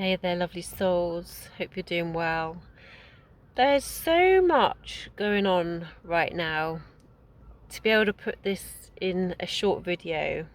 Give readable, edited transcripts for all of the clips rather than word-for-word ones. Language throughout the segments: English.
Hey there, lovely souls. Hope you're doing well. There's so much going on right now. To be able to put this in a short video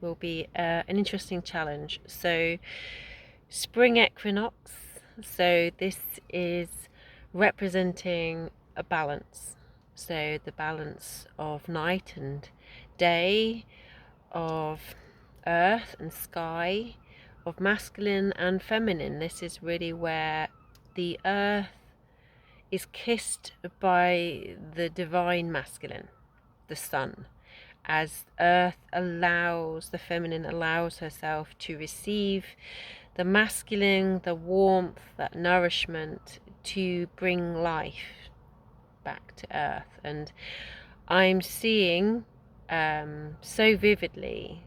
will be an interesting challenge. So, Spring Equinox. So, this is representing a balance. So, the balance of night and day, of earth and sky, of masculine and feminine. This is really where the earth is kissed by the divine masculine, the sun, as earth allows, the feminine allows herself to receive the masculine, the warmth, that nourishment to bring life back to earth. And I'm seeing so vividly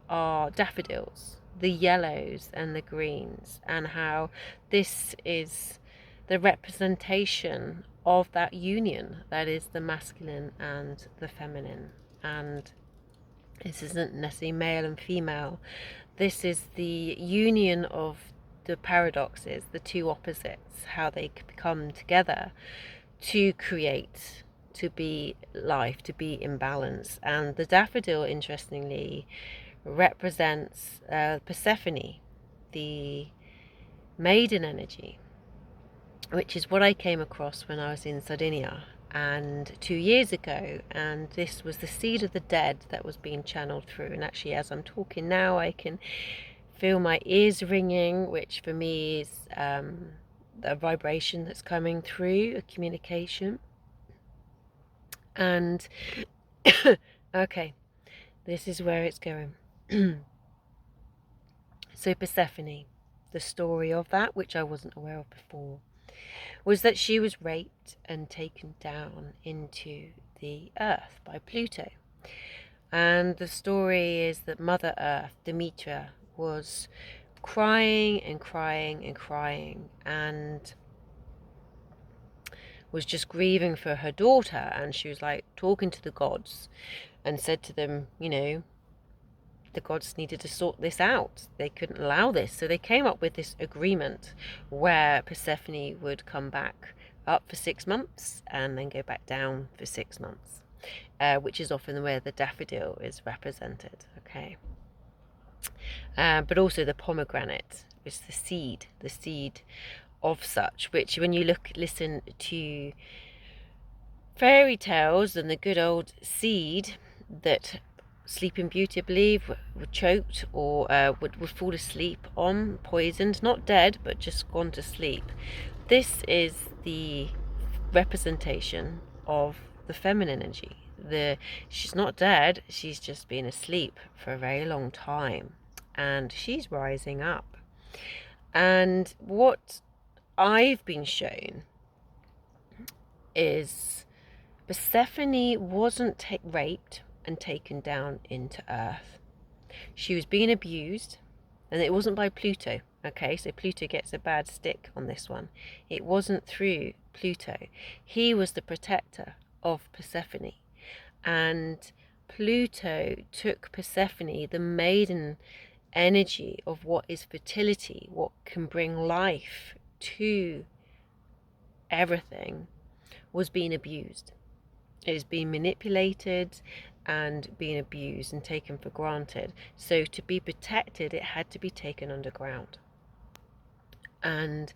are daffodils, the yellows and the greens, and how this is the representation of that union that is the masculine and the feminine. And this isn't necessarily male and female, this is the union of the paradoxes, the two opposites, how they come together to create, to be life, to be in balance. And the daffodil, interestingly, represents Persephone, the maiden energy, which is what I came across when I was in Sardinia and 2 years ago. And this was the seed of the dead that was being channeled through. And actually, as I'm talking now, I can feel my ears ringing, which for me is a vibration that's coming through, a communication. And okay, this is where it's going. So Persephone, the story of that, which I wasn't aware of before, was that she was raped and taken down into the earth by Pluto. And the story is that Mother Earth, Demeter, was crying and crying and crying and was just grieving for her daughter. And she was like talking to the gods and said to them, the gods needed to sort this out. They couldn't allow this. So they came up with this agreement where Persephone would come back up for 6 months and then go back down for 6 months, which is often where the daffodil is represented. Okay. But also the pomegranate is the seed of such, which when you listen to fairy tales and the good old seed that Sleeping Beauty, I believe, were choked or would fall asleep on, poisoned, not dead, but just gone to sleep. This is the representation of the feminine energy. She's not dead, she's just been asleep for a very long time, and she's rising up. And what I've been shown is Persephone wasn't raped and taken down into earth. She was being abused, and it wasn't by Pluto. Okay, so Pluto gets a bad stick on this one. It wasn't through Pluto. He was the protector of Persephone, and Pluto took Persephone, the maiden energy of what is fertility, what can bring life to everything, was being abused. It was being manipulated and being abused and taken for granted. So to be protected, it had to be taken underground. And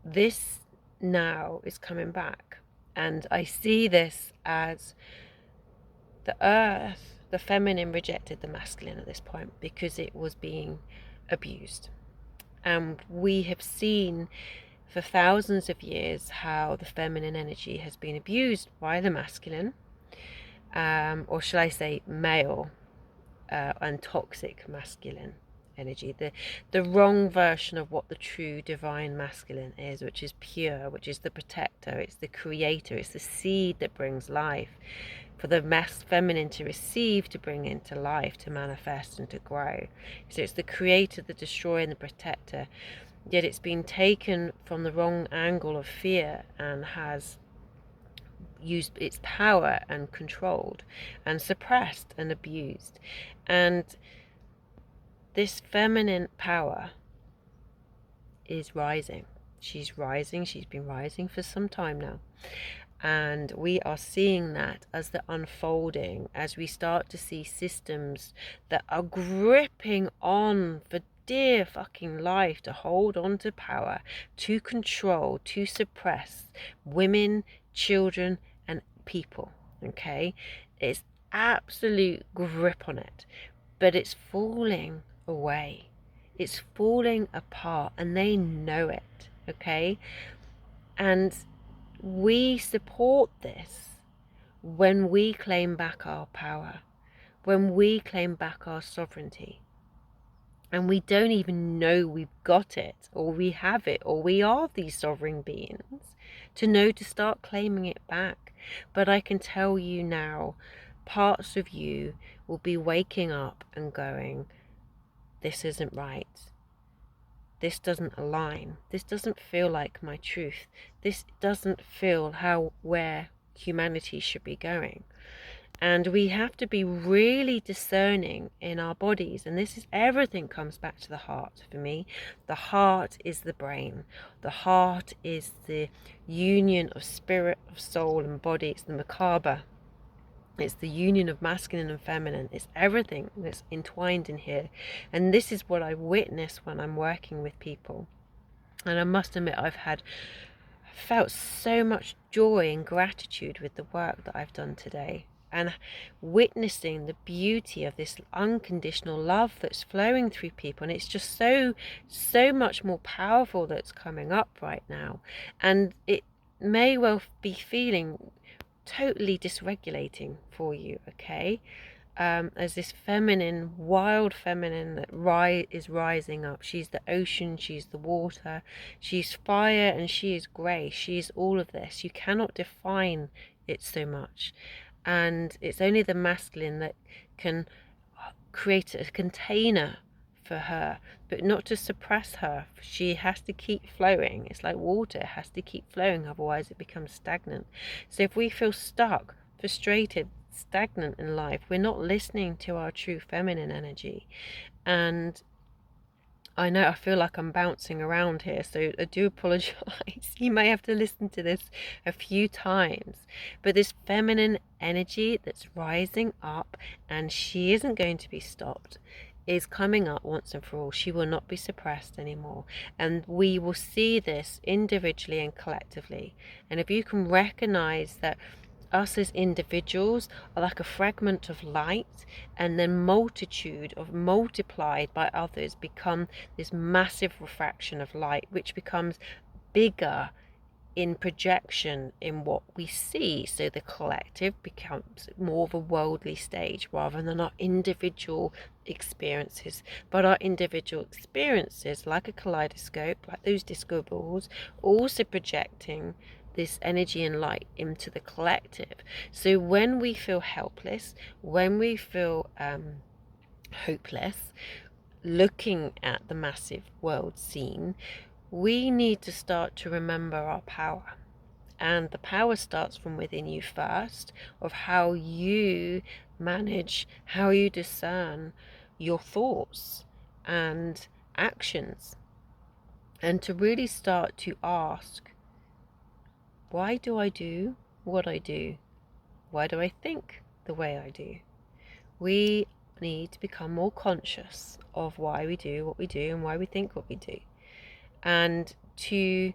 this now is coming back. And I see this as the earth, the feminine rejected the masculine at this point because it was being abused. And we have seen for thousands of years how the feminine energy has been abused by the masculine, or shall I say male and toxic masculine energy, the wrong version of what the true divine masculine is, which is pure, which is the protector, it's the creator, it's the seed that brings life for the feminine to receive, to bring into life, to manifest and to grow. So it's the creator, the destroyer and the protector. Yet it's been taken from the wrong angle of fear and has used its power and controlled and suppressed and abused. And this feminine power is rising. She's rising. She's been rising for some time now. And we are seeing that as the unfolding, as we start to see systems that are gripping on for dear fucking life to hold on to power, to control, to suppress women, children, and people. Okay? It's absolute grip on it, but it's falling away. It's falling apart, and they know it. Okay? And we support this when we claim back our power, when we claim back our sovereignty. And we don't even know we've got it, or we have it, or we are these sovereign beings, to know to start claiming it back. But I can tell you now, parts of you will be waking up and going, this isn't right. This doesn't align. This doesn't feel like my truth. This doesn't feel where humanity should be going. And we have to be really discerning in our bodies. And this is, everything comes back to the heart for me. The heart is the brain. The heart is the union of spirit, of soul and body. It's the macabre. It's the union of masculine and feminine. It's everything that's entwined in here. And this is what I witness when I'm working with people. And I must admit, I've felt so much joy and gratitude with the work that I've done today. And witnessing the beauty of this unconditional love that's flowing through people. And it's just so much more powerful that's coming up right now. And it may well be feeling totally dysregulating for you, okay? As this feminine, wild feminine that is rising up. She's the ocean, she's the water, she's fire, and she is grace. She's all of this. You cannot define it so much. And it's only the masculine that can create a container for her, but not to suppress her. She has to keep flowing. It's like water, it has to keep flowing, otherwise it becomes stagnant. So if we feel stuck, frustrated, stagnant in life, we're not listening to our true feminine energy. And I know I feel like I'm bouncing around here, so I do apologize. You may have to listen to this a few times. But this feminine energy that's rising up, and she isn't going to be stopped, is coming up once and for all. She will not be suppressed anymore. And we will see this individually and collectively. And if you can recognize that us as individuals are like a fragment of light, and then multitude of multiplied by others become this massive refraction of light, which becomes bigger in projection in what we see. So the collective becomes more of a worldly stage rather than our individual experiences. But our individual experiences, like a kaleidoscope, like those disco balls, also projecting this energy and light into the collective. So when we feel helpless, when we feel hopeless, looking at the massive world scene, we need to start to remember our power. And the power starts from within you first, of how you manage, how you discern your thoughts and actions. And to really start to ask, why do I do what I do? Why do I think the way I do? We need to become more conscious of why we do what we do and why we think what we do. And to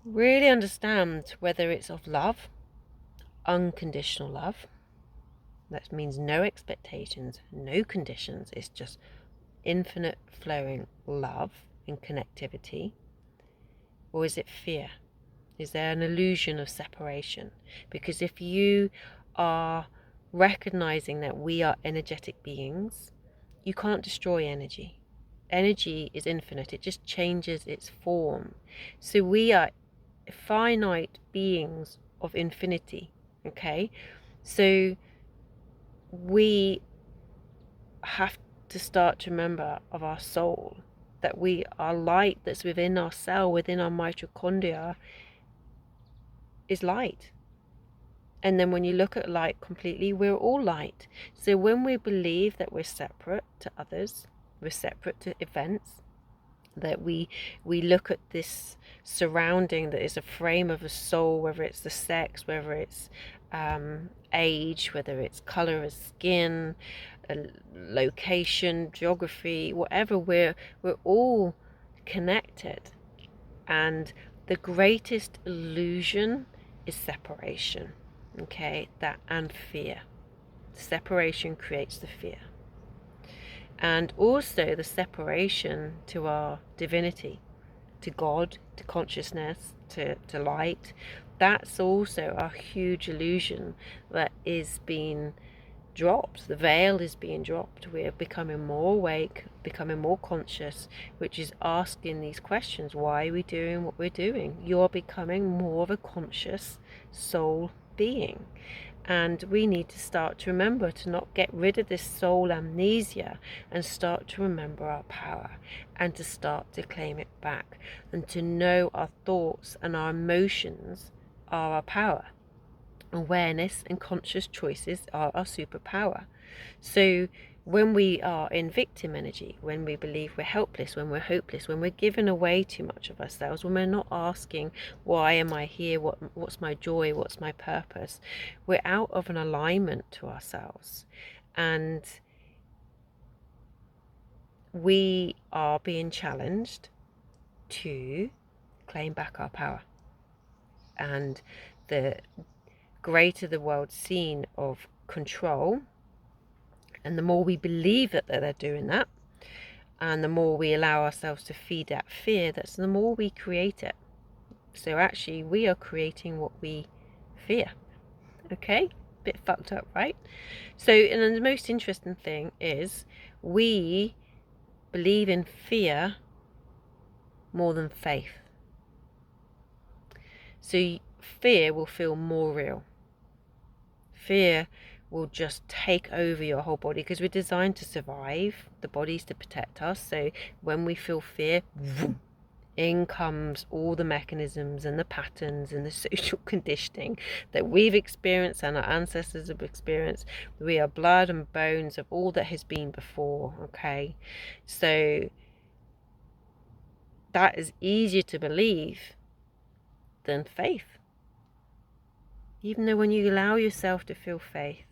really understand whether it's of love, unconditional love, that means no expectations, no conditions, it's just infinite flowing love and connectivity, or is it fear? Is there an illusion of separation? Because if you are recognizing that we are energetic beings, you can't destroy energy. Energy is infinite, it just changes its form. So we are finite beings of infinity, okay? So we have to start to remember of our soul, that we are light that's within our cell, within our mitochondria, is light. And then when you look at light completely, we're all light. So when we believe that we're separate to others, we're separate to events, that we look at this surrounding that is a frame of a soul, whether it's the sex, whether it's age, whether it's color of skin, location, geography, whatever. We're all connected, and the greatest illusion is separation. Okay, that and fear. Separation creates the fear, and also the separation to our divinity, to God, to consciousness, to light. That's also a huge illusion that is being dropped. The veil is being dropped. We're becoming more awake, becoming more conscious, which is asking these questions. Why are we doing what we're doing? You're becoming more of a conscious soul being. And we need to start to remember to not get rid of this soul amnesia, and start to remember our power, and to start to claim it back, and to know our thoughts and our emotions are our power. Awareness and conscious choices are our superpower. So when we are in victim energy, when we believe we're helpless, when we're hopeless, when we're giving away too much of ourselves, when we're not asking, why am I here? What's my joy? What's my purpose? We're out of an alignment to ourselves. And we are being challenged to claim back our power. And the greater the world's seen of control, and the more we believe that they're doing that, and the more we allow ourselves to feed that fear, that's the more we create it. So actually we are creating what we fear. Okay, bit fucked up, right? So, and the most interesting thing is we believe in fear more than faith. So fear will feel more real. Fear will just take over your whole body, because we're designed to survive. The body's to protect us. So when we feel fear, in comes all the mechanisms and the patterns and the social conditioning that we've experienced and our ancestors have experienced. We are blood and bones of all that has been before. Okay, so that is easier to believe than faith. Even though when you allow yourself to feel faith,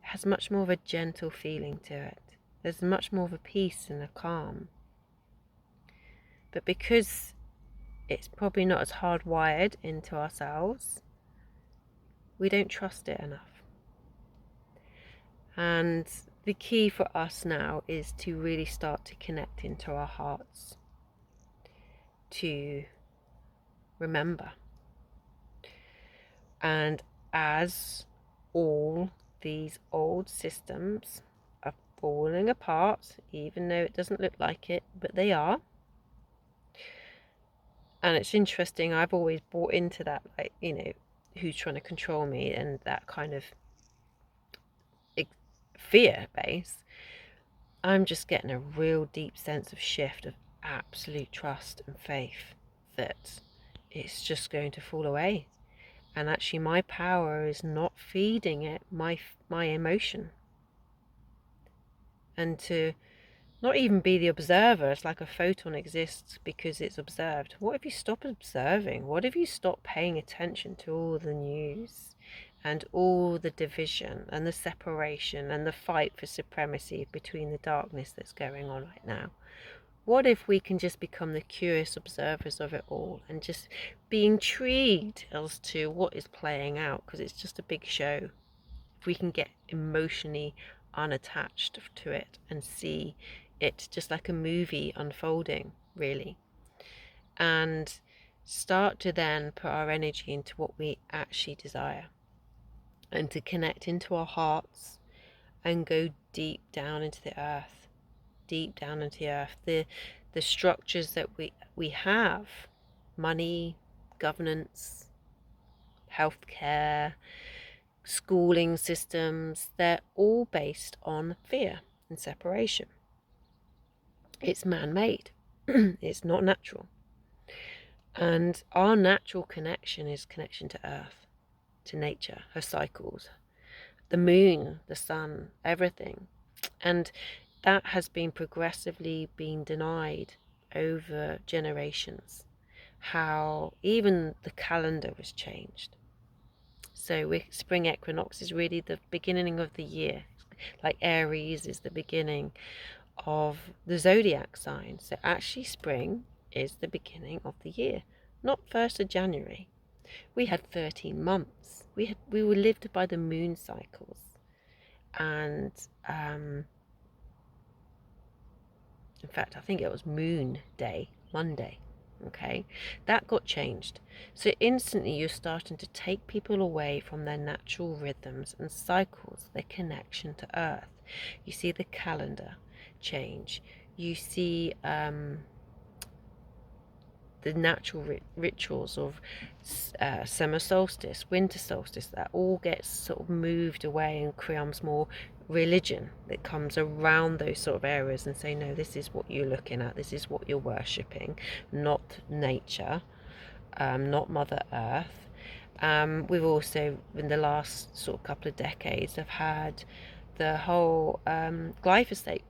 has much more of a gentle feeling to it. There's much more of a peace and a calm. But because it's probably not as hardwired into ourselves, we don't trust it enough. And the key for us now is to really start to connect into our hearts, to remember. And as all these old systems are falling apart, even though it doesn't look like it, but they are. And it's interesting, I've always bought into that, like, you know, who's trying to control me, and that kind of fear base. I'm just getting a real deep sense of shift of absolute trust and faith that it's just going to fall away. And actually my power is not feeding it my emotion. And to not even be the observer. It's like a photon exists because it's observed. What if you stop observing? What if you stop paying attention to all the news and all the division and the separation and the fight for supremacy between the darkness that's going on right now? What if we can just become the curious observers of it all and just be intrigued as to what is playing out, because it's just a big show. If we can get emotionally unattached to it and see it just like a movie unfolding, really, and start to then put our energy into what we actually desire, and to connect into our hearts and go deep down into the earth, deep down into the earth. The structures that we have, money, governance, healthcare, schooling systems, they're all based on fear and separation. It's man-made. It's not natural. And our natural connection is connection to earth, to nature, her cycles, the moon, the sun, everything. And that has been progressively being denied over generations. How even the calendar was changed. So Spring Equinox is really the beginning of the year. Like Aries is the beginning of the zodiac sign. So actually spring is the beginning of the year, not 1st of January. We had 13 months. We were lived by the moon cycles. And in fact, I think it was Moon Day, Monday. Okay, that got changed. So instantly you're starting to take people away from their natural rhythms and cycles, their connection to Earth. You see the calendar change. You see the natural rituals of summer solstice, winter solstice, that all gets sort of moved away and becomes more religion that comes around those sort of areas and say, no, this is what you're looking at, this is what you're worshipping, not nature, not Mother Earth. We've also, in the last sort of couple of decades, have had the whole glyphosate,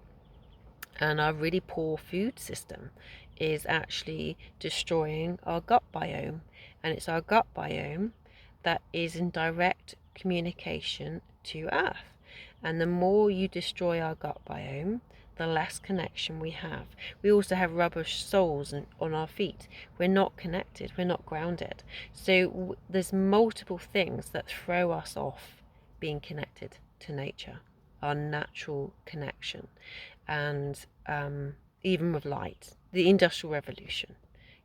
and our really poor food system is actually destroying our gut biome. And it's our gut biome that is in direct communication to Earth. And the more you destroy our gut biome, the less connection we have. We also have rubbish soles on our feet. We're not connected, we're not grounded. So there's multiple things that throw us off being connected to nature, our natural connection. And even with light, the Industrial Revolution,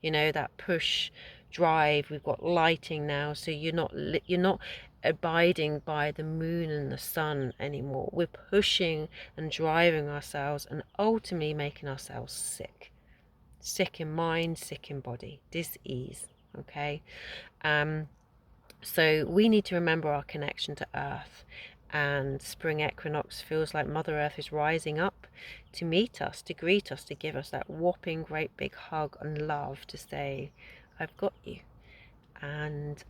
you know, that push drive. We've got lighting now, so you're not abiding by the moon and the sun anymore. We're pushing and driving ourselves and ultimately making ourselves sick in mind, sick in body, dis-ease. Okay, so we need to remember our connection to Earth. And Spring Equinox feels like Mother Earth is rising up to meet us, to greet us, to give us that whopping great big hug and love, to say, I've got you. And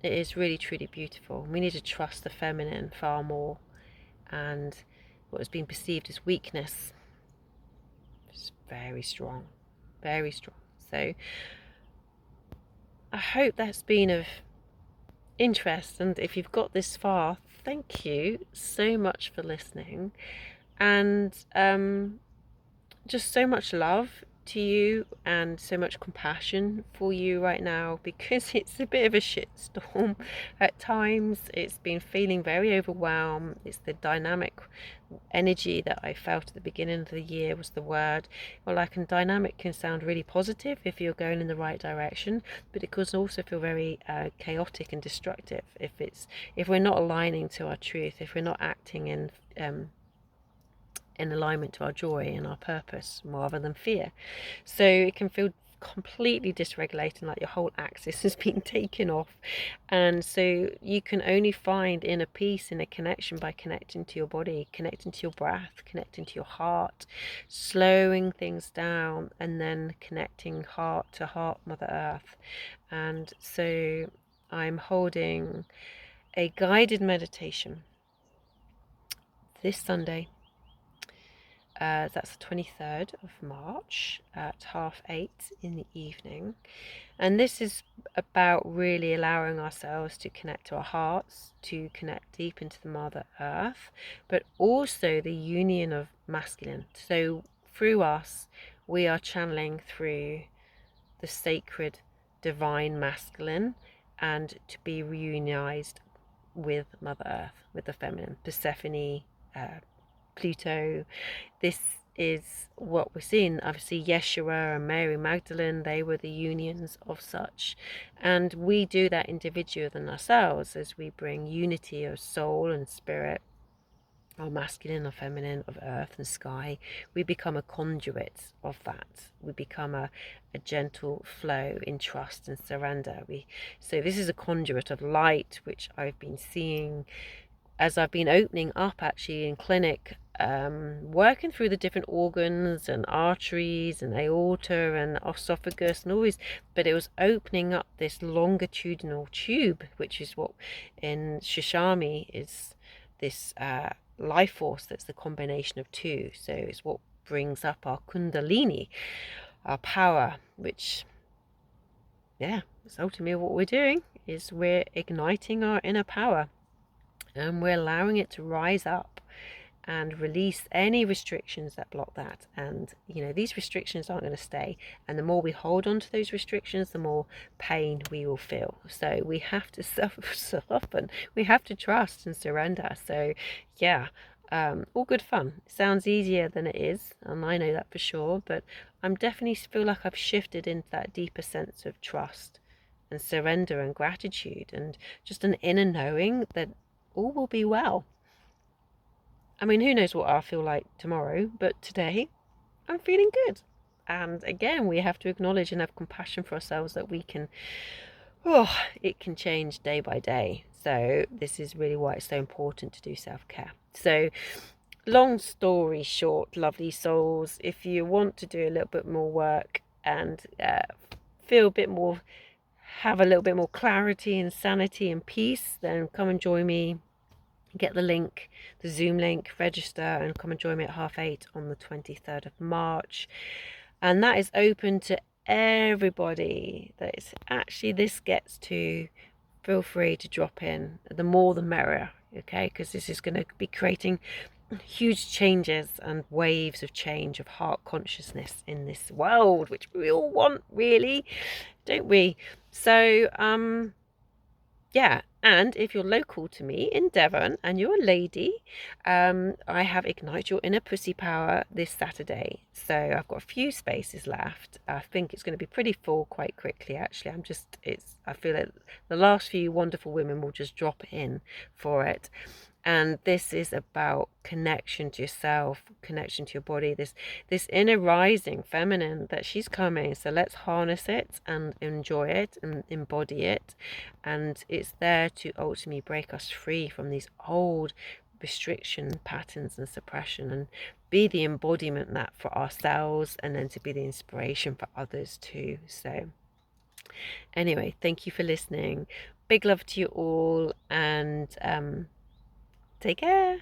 it is really, truly beautiful. We need to trust the feminine far more. And what has been perceived as weakness is very strong, very strong. So I hope that's been of interest, and if you've got this far, thank you so much for listening, and just so much love to you and so much compassion for you right now, because it's a bit of a shitstorm at times. It's been feeling very overwhelmed. It's the dynamic energy that I felt at the beginning of the year was the word. Well, dynamic can sound really positive if you're going in the right direction, but it can also feel very chaotic and destructive if we're not aligning to our truth, if we're not acting in alignment to our joy and our purpose rather than fear. So it can feel completely dysregulating, like your whole axis has been taken off. And so you can only find inner peace, inner connection, by connecting to your body, connecting to your breath, connecting to your heart, slowing things down, and then connecting heart to heart, Mother Earth. And so I'm holding a guided meditation this Sunday. That's the 23rd of March at 8:30 in the evening. And this is about really allowing ourselves to connect to our hearts, to connect deep into the Mother Earth, but also the union of masculine. So through us, we are channeling through the sacred divine masculine, and to be reunionized with Mother Earth, with the feminine, Persephone, Pluto. This is what we're seeing. Obviously, Yeshua and Mary Magdalene, they were the unions of such. And we do that individually within ourselves as we bring unity of soul and spirit, our masculine or feminine, of earth and sky. We become a conduit of that. We become a gentle flow in trust and surrender. So this is a conduit of light, which I've been seeing as I've been opening up actually in clinic, working through the different organs and arteries and aorta and esophagus and all these, but it was opening up this longitudinal tube, which is what in Shishami is this life force that's the combination of two. So it's what brings up our kundalini, our power, which, yeah, it's ultimately what we're doing, is we're igniting our inner power, and we're allowing it to rise up and release any restrictions that block that. And these restrictions aren't going to stay, and the more we hold on to those restrictions, the more pain we will feel. So we have to soften, we have to trust and surrender. So yeah, all good fun. It sounds easier than it is, and I know that for sure, but I'm definitely feel like I've shifted into that deeper sense of trust and surrender and gratitude, and just an inner knowing that all will be well. I mean, who knows what I'll feel like tomorrow, but today I'm feeling good. And again, we have to acknowledge and have compassion for ourselves that it can change day by day. So this is really why it's so important to do self-care. So long story short, lovely souls, if you want to do a little bit more work and feel a bit more, have a little bit more clarity and sanity and peace, then come and join me. Get the link, the Zoom link, register, and come and join me at 8:30 on the 23rd of March. And that is open to everybody that is actually this gets to. Feel free to drop in. The more the merrier, okay? Because this is going to be creating huge changes and waves of change of heart consciousness in this world, which we all want, really, don't we? So yeah, and if you're local to me in Devon and you're a lady, I have Ignite Your Inner Pussy Power this Saturday. So I've got a few spaces left. I think it's going to be pretty full quite quickly, actually. I feel like the last few wonderful women will just drop in for it. And this is about connection to yourself, connection to your body, this inner rising feminine that she's coming. So let's harness it and enjoy it and embody it. And it's there to ultimately break us free from these old restriction patterns and suppression, and be the embodiment that for ourselves, and then to be the inspiration for others too. So anyway, thank you for listening. Big love to you all, and take care.